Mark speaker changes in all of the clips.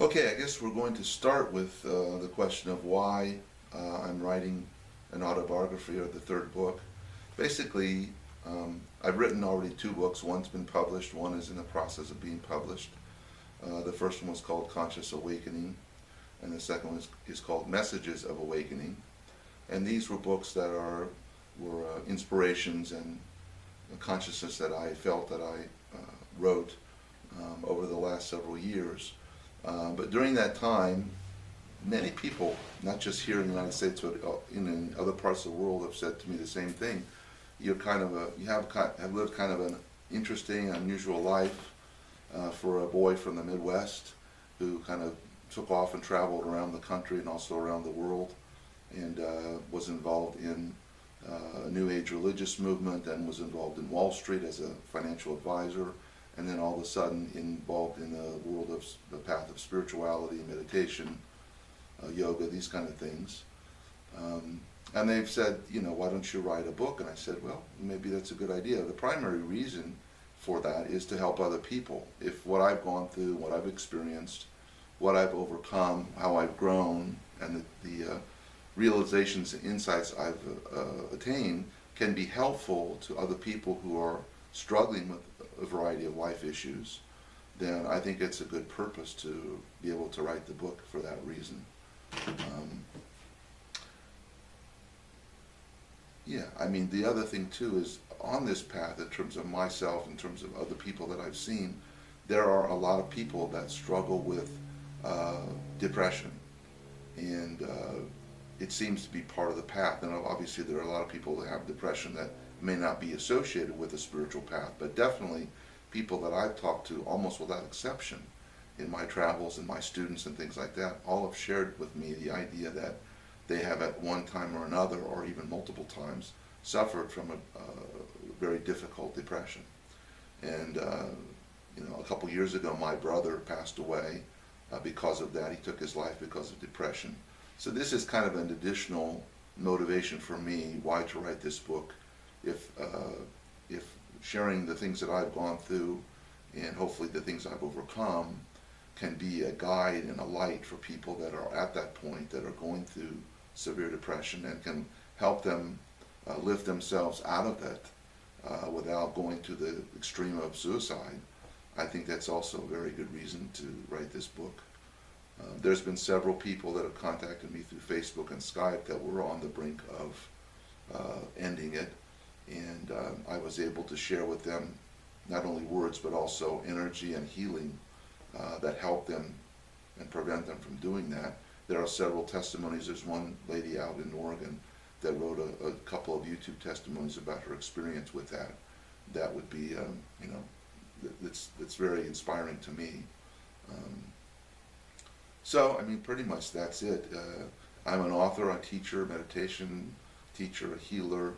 Speaker 1: Okay, I guess we're going to start with the question of why I'm writing an autobiography, or the third book. Basically, I've written already two books. One's been published, one is in the process of being published. The first one was called Conscious Awakening, and the second one is called Messages of Awakening. And these were books that were inspirations and consciousness that I felt that I wrote over the last several years. But during that time, many people, not just here in the United States, but in other parts of the world, have said to me the same thing. You have lived kind of an interesting, unusual life for a boy from the Midwest who kind of took off and traveled around the country and also around the world, and was involved in a New Age religious movement, and was involved in Wall Street as a financial advisor, and then all of a sudden involved in the world of the path of spirituality, meditation, yoga, these kind of things. And they've said, why don't you write a book? And I said, well, maybe that's a good idea. The primary reason for that is to help other people. If what I've gone through, what I've experienced, what I've overcome, how I've grown, and the realizations and insights I've attained can be helpful to other people who are struggling with a variety of life issues, then I think it's a good purpose to be able to write the book for that reason. The other thing too is, on this path, in terms of myself, in terms of other people that I've seen, there are a lot of people that struggle with depression, and it seems to be part of the path. And obviously there are a lot of people that have depression that may not be associated with a spiritual path, but definitely people that I've talked to, almost without exception, in my travels and my students and things like that, all have shared with me the idea that they have at one time or another, or even multiple times, suffered from a very difficult depression. And a couple years ago, my brother passed away because of that. He took his life because of depression. So this is kind of an additional motivation for me why to write this book. If sharing the things that I've gone through, and hopefully the things I've overcome, can be a guide and a light for people that are at that point, that are going through severe depression, and can help them lift themselves out of it without going to the extreme of suicide, I think that's also a very good reason to write this book. There's been several people that have contacted me through Facebook and Skype that were on the brink of ending it, and I was able to share with them not only words but also energy and healing that help them and prevent them from doing that. There are several testimonies. There's one lady out in Oregon that wrote a couple of YouTube testimonies about her experience with that. That would be, it's very inspiring to me. Pretty much that's it. I'm an author, a teacher, meditation teacher, a healer.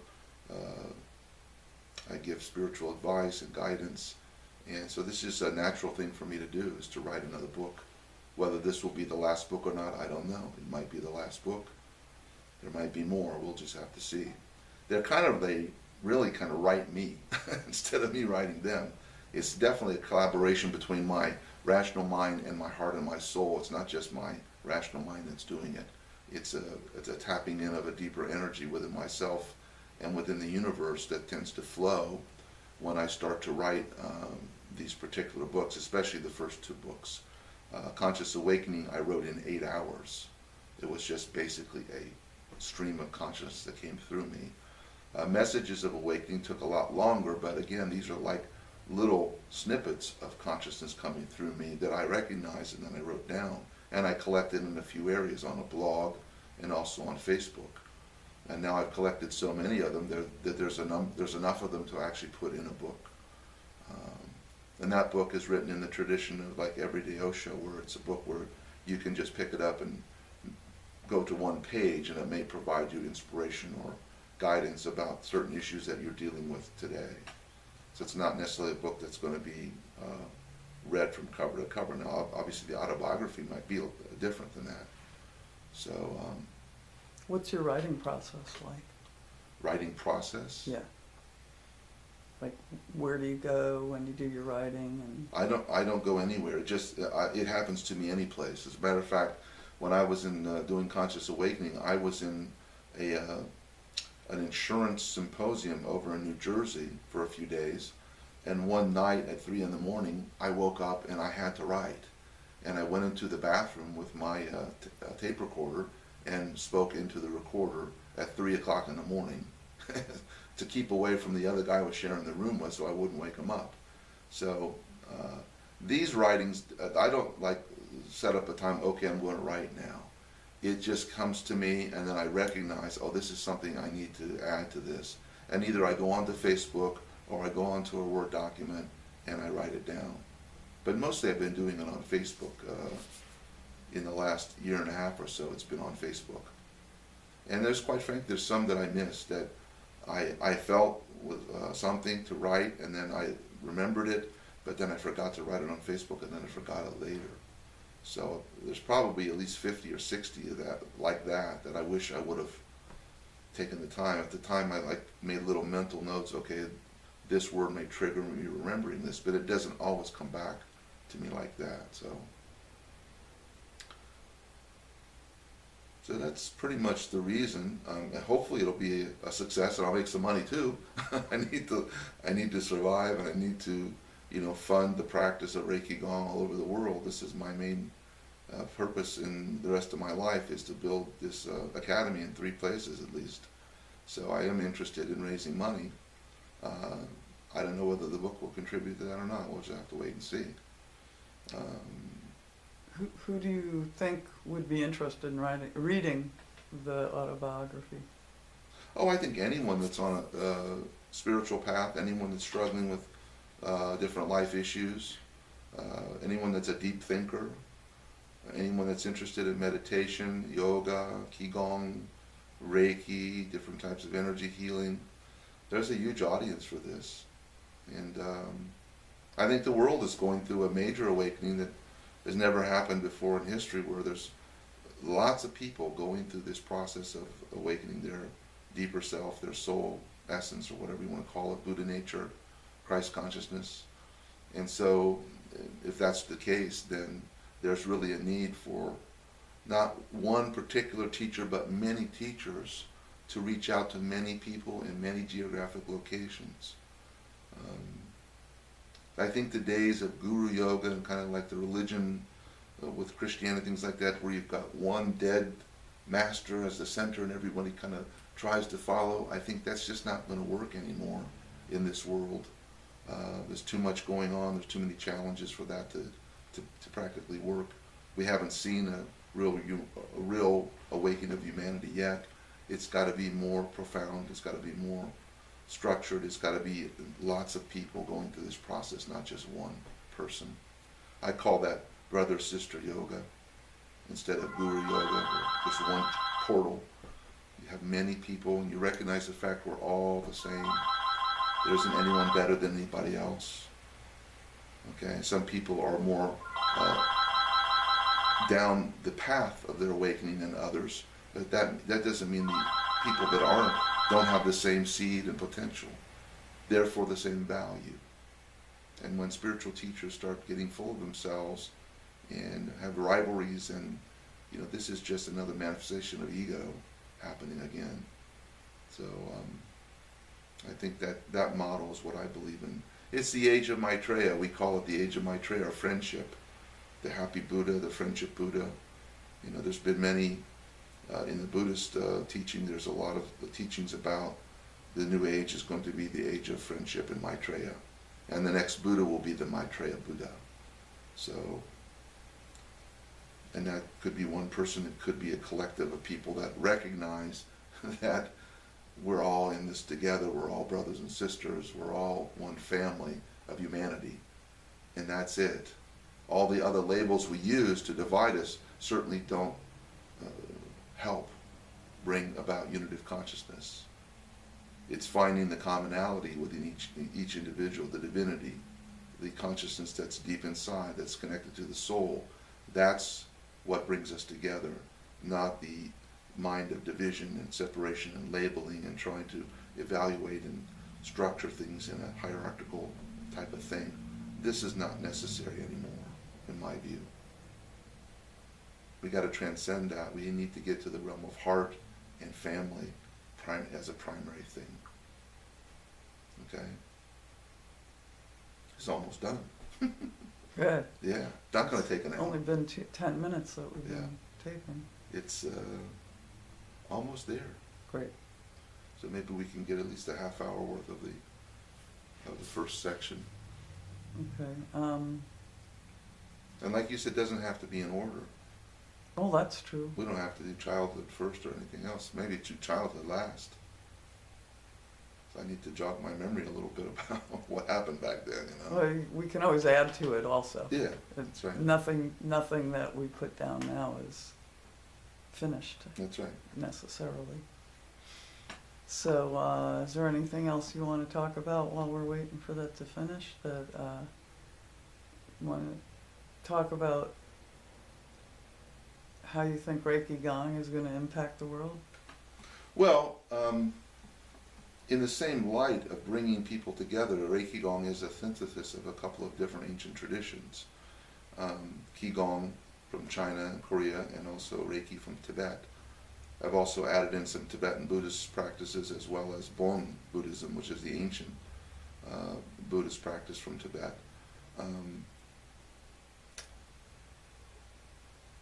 Speaker 1: I give spiritual advice and guidance. And so this is a natural thing for me to do, is to write another book. Whether this will be the last book or not, I don't know. It might be the last book. There might be more. We'll just have to see. They really kind of write me instead of me writing them. It's definitely a collaboration between my rational mind and my heart and my soul. It's not just my rational mind that's doing it. It's a tapping in of a deeper energy within myself and within the universe that tends to flow when I start to write these particular books, especially the first two books. Conscious Awakening I wrote in 8 hours. It was just basically a stream of consciousness that came through me. Messages of Awakening took a lot longer, but again, these are like little snippets of consciousness coming through me that I recognized and then I wrote down, and I collected in a few areas on a blog and also on Facebook. And now I've collected so many of them that there's enough of them to actually put in a book. And that book is written in the tradition of like Everyday Osho, where it's a book where you can just pick it up and go to one page, and it may provide you inspiration or guidance about certain issues that you're dealing with today. So it's not necessarily a book that's going to be read from cover to cover. Now, obviously, the autobiography might be different than that. So,
Speaker 2: what's your writing process like?
Speaker 1: Writing process?
Speaker 2: Yeah. Like, where do you go when you do your writing? And
Speaker 1: I don't go anywhere. It happens to me any place. As a matter of fact, when I was in doing Conscious Awakening, I was in a an insurance symposium over in New Jersey for a few days, and one night at 3 in the morning, I woke up and I had to write, and I went into the bathroom with my tape recorder and spoke into the recorder at 3 o'clock in the morning to keep away from the other guy I was sharing the room with, so I wouldn't wake him up. So these writings, I don't like set up a time, okay, I'm going to write now. It just comes to me, and then I recognize, oh, this is something I need to add to this. And either I go onto Facebook or I go onto a Word document and I write it down. But mostly I've been doing it on Facebook. In the last year and a half or so, it's been on Facebook. And there's, quite frankly, there's some that I missed that I felt was something to write, and then I remembered it, but then I forgot to write it on Facebook, and then I forgot it later. So there's probably at least 50 or 60 of that, like that I wish I would have taken the time. At the time, I made little mental notes. Okay, this word may trigger me remembering this, but it doesn't always come back to me like that. So that's pretty much the reason. Hopefully it'll be a success, and I'll make some money too. I need to survive, and I need to, fund the practice of Reiki Gong all over the world. This is my main purpose in the rest of my life, is to build this academy in 3 places at least. So I am interested in raising money. I don't know whether the book will contribute to that or not. We'll just have to wait and see.
Speaker 2: who do you think would be interested in reading the autobiography?
Speaker 1: Oh, I think anyone that's on a spiritual path, anyone that's struggling with different life issues, anyone that's a deep thinker, anyone that's interested in meditation, yoga, Qigong, Reiki, different types of energy healing. There's a huge audience for this. And I think the world is going through a major awakening that has never happened before in history, where there's lots of people going through this process of awakening their deeper self, their soul essence, or whatever you want to call it, Buddha nature, Christ consciousness. And so if that's the case, then there's really a need for not one particular teacher, but many teachers to reach out to many people in many geographic locations. I think the days of guru yoga and kind of like the religion with Christianity, things like that, where you've got one dead master as the center and everybody kind of tries to follow, I think that's just not going to work anymore in this world. There's too much going on. There's too many challenges for that to practically work. We haven't seen a real awakening of humanity yet. It's got to be more profound. It's got to be more structured. It's got to be lots of people going through this process, not just one person. I call that brother-sister yoga instead of guru yoga, or just one portal. You have many people, and you recognize the fact we're all the same. There isn't anyone better than anybody else. Okay, some people are more down the path of their awakening than others, but that doesn't mean the people that don't have the same seed and potential, therefore the same value. And when spiritual teachers start getting full of themselves and have rivalries, and this is just another manifestation of ego happening again. So I think that model is what I believe in. It's the age of Maitreya. We call it the age of Maitreya, or friendship. The happy Buddha, the friendship Buddha. There's been many in the Buddhist teaching. There's a lot of teachings about the new age is going to be the age of friendship and Maitreya, and the next Buddha will be the Maitreya Buddha. So, and that could be one person. It could be a collective of people that recognize that we're all in this together. We're all brothers and sisters. We're all one family of humanity, and that's it. All the other labels we use to divide us certainly don't help bring about unitive consciousness. It's finding the commonality within each individual, the divinity, the consciousness that's deep inside, that's connected to the soul. That's what brings us together, not the mind of division and separation and labeling and trying to evaluate and structure things in a hierarchical type of thing. This is not necessary anymore, in my view. We got to transcend that. We need to get to the realm of heart and family as a primary thing. Okay? It's almost done.
Speaker 2: Good.
Speaker 1: Yeah, not going to take an hour.
Speaker 2: Only been 10 minutes that we've
Speaker 1: Yeah.
Speaker 2: been taping.
Speaker 1: It's almost there.
Speaker 2: Great.
Speaker 1: So maybe we can get at least a half hour worth of the first section.
Speaker 2: Okay.
Speaker 1: And like you said, it doesn't have to be in order.
Speaker 2: Oh, that's true.
Speaker 1: We don't have to do childhood first or anything else. Maybe do childhood last. So I need to jog my memory a little bit about what happened back then, you know.
Speaker 2: Well, we can always add to it also.
Speaker 1: Yeah,
Speaker 2: It's
Speaker 1: that's right.
Speaker 2: Nothing that we put down now is finished
Speaker 1: That's right.
Speaker 2: necessarily. So, is there anything else you want to talk about while we're waiting for that to finish? That you want to talk about how you think Reiki Gong is going to impact the world?
Speaker 1: Well, in the same light of bringing people together, Reiki Gong is a synthesis of a couple of different ancient traditions. Qigong from China and Korea, and also Reiki from Tibet. I've also added in some Tibetan Buddhist practices as well as Bon Buddhism, which is the ancient Buddhist practice from Tibet.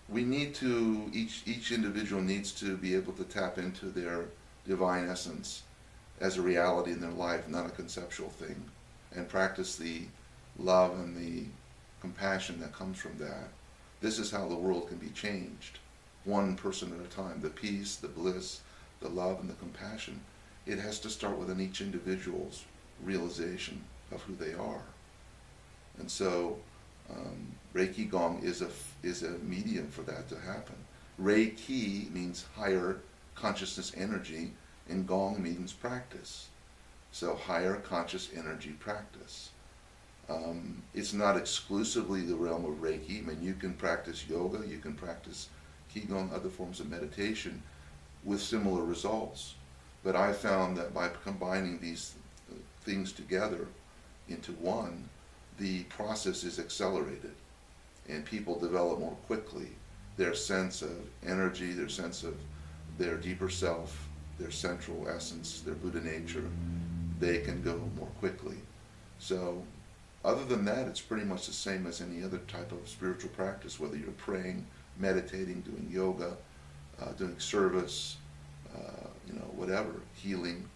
Speaker 1: We need to, each individual needs to be able to tap into their divine essence as a reality in their life, not a conceptual thing, and practice the love and the compassion that comes from that. This is how the world can be changed, one person at a time. The peace, the bliss, the love, and the compassion. It has to start within each individual's realization of who they are. And so Reiki Gong is a medium for that to happen. Reiki means higher consciousness energy, and Gong means practice. So higher conscious energy practice. It's not exclusively the realm of Reiki. I mean, you can practice yoga, you can practice Qigong, other forms of meditation with similar results. But I found that by combining these things together into one, the process is accelerated and people develop more quickly their sense of energy, their sense of their deeper self, their central essence, their Buddha nature. They can go more quickly. So other than that, it's pretty much the same as any other type of spiritual practice, whether you're praying, meditating, doing yoga, doing service, whatever, healing.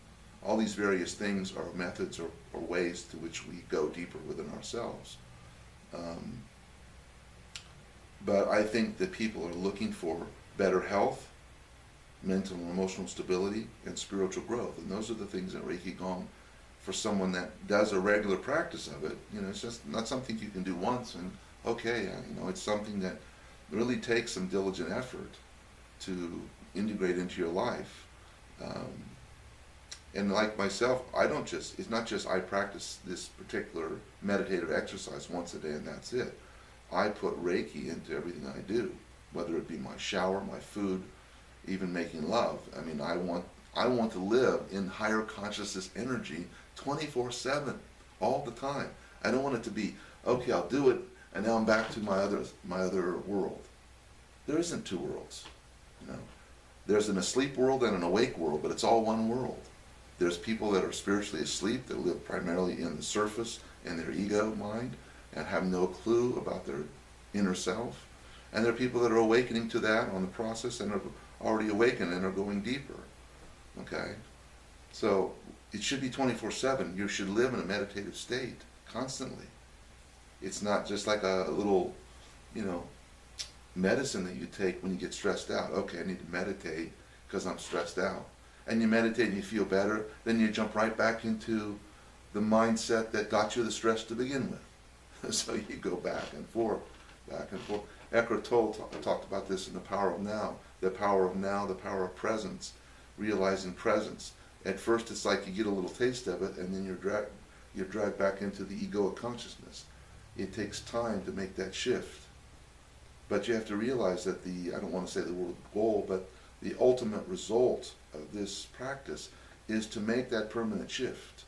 Speaker 1: All these various things are methods or ways to which we go deeper within ourselves. But I think that people are looking for better health, mental and emotional stability, and spiritual growth. And those are the things that Reiki Gong, for someone that does a regular practice of it, it's just not something you can do once and okay, it's something that really takes some diligent effort to integrate into your life. And like myself, it's not just I practice this particular meditative exercise once a day and that's it. I put Reiki into everything I do, whether it be my shower, my food, even making love. I mean, I want to live in higher consciousness energy 24/7, all the time. I don't want it to be, okay, I'll do it, and now I'm back to my other world. There isn't two worlds, There's an asleep world and an awake world, but it's all one world. There's people that are spiritually asleep, that live primarily in the surface, in their ego mind, and have no clue about their inner self. And there are people that are awakening to that on the process and are already awakened and are going deeper. Okay? So it should be 24/7. You should live in a meditative state constantly. It's not just like a little, medicine that you take when you get stressed out. Okay, I need to meditate because I'm stressed out. And you meditate and you feel better, then you jump right back into the mindset that got you the stress to begin with. So you go back and forth, back and forth. Eckhart Tolle talked about this in The Power of Now. The power of now, the power of presence, realizing presence. At first it's like you get a little taste of it and then you're dragged back into the egoic consciousness. It takes time to make that shift. But you have to realize that I don't want to say the word goal, but the ultimate result of this practice is to make that permanent shift.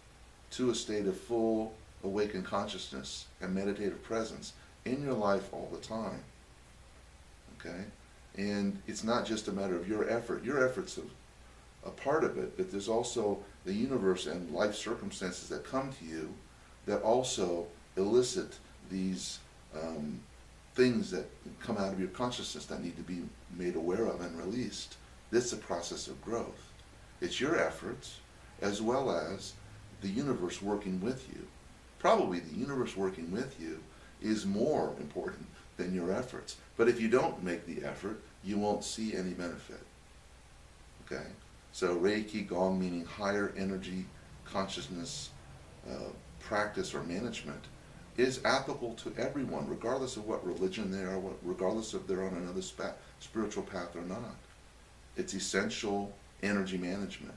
Speaker 1: to a state of full awakened consciousness and meditative presence in your life all the time. Okay? And it's not just a matter of your effort. Your effort's a part of it, but there's also the universe and life circumstances that come to you that also elicit these things that come out of your consciousness that need to be made aware of and released. This is a process of growth. It's your efforts as well as the universe working with you. Probably the universe working with you is more important than your efforts. But if you don't make the effort, you won't see any benefit. Okay? So Reiki Gong, meaning higher energy consciousness practice or management, is applicable to everyone, regardless of what religion they are, regardless if they're on another spiritual path or not. It's essential energy management.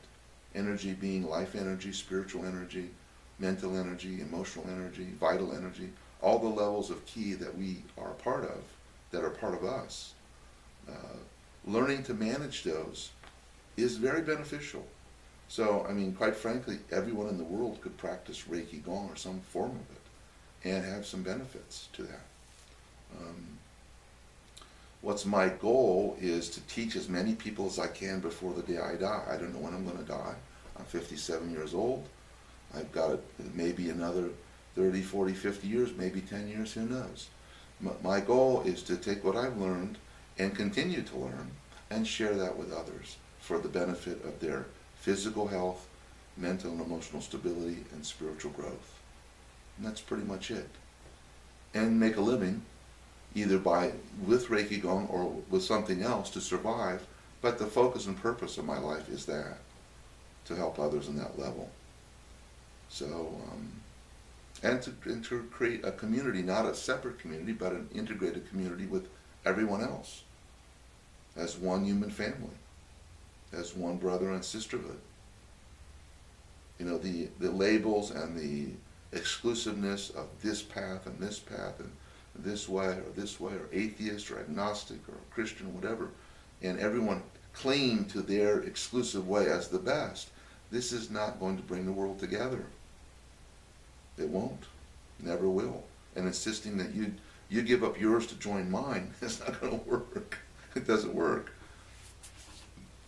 Speaker 1: Energy being life energy, spiritual energy, mental energy, emotional energy, vital energy, all the levels of ki that we are a part of, that are part of us. Learning to manage those is very beneficial. So, I mean, quite frankly, everyone in the world could practice Reiki Gong or some form of it and have some benefits to that. What's my goal is to teach as many people as I can before the day I die. I don't know when I'm going to die. I'm 57 years old. I've got maybe another 30, 40, 50 years, maybe 10 years, who knows. My goal is to take what I've learned and continue to learn and share that with others for the benefit of their physical health, mental and emotional stability, and spiritual growth. And that's pretty much it. And make a living, either with Reiki Gong or with something else to survive, but the focus and purpose of my life is that, to help others in that level. So, and to create a community, not a separate community, but an integrated community with everyone else, as one human family, as one brother and sisterhood. You know, the labels and the exclusiveness of this path and this way, or atheist or agnostic or Christian, whatever, and everyone cling to their exclusive way as the best. This is not going to bring the world together. It won't. Never will. And insisting that you give up yours to join mine, it's not going to work. It doesn't work.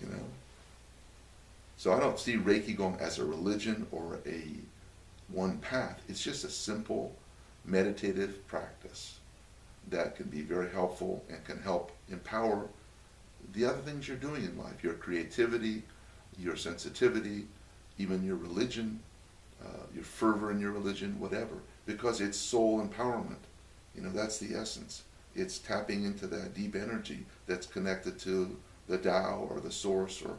Speaker 1: You know? So I don't see Reiki Gong as a religion or a one path. It's just a simple meditative practice that can be very helpful and can help empower the other things you're doing in life, your creativity, your sensitivity, even your religion, your fervor in your religion, whatever, because it's soul empowerment. You know, that's the essence. It's tapping into that deep energy that's connected to the Tao or the source or,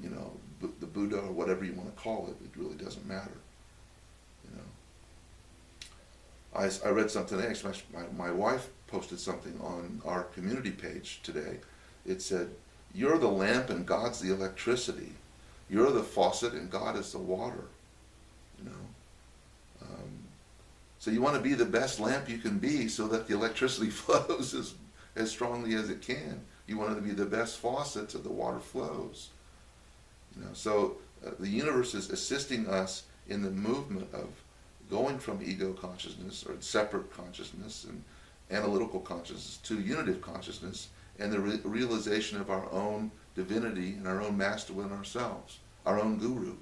Speaker 1: you know, the Buddha or whatever you want to call it. It really doesn't matter. You know, I read something today. My wife posted something on our community page today. It said, "You're the lamp and God's the electricity. You're the faucet and God is the water." You know, so you want to be the best lamp you can be so that the electricity flows as strongly as it can. You want it to be the best faucet so the water flows. You know, so the universe is assisting us in the movement of going from ego consciousness or separate consciousness and analytical consciousness to unitive consciousness and the realization of our own divinity and our own master within ourselves, our own guru.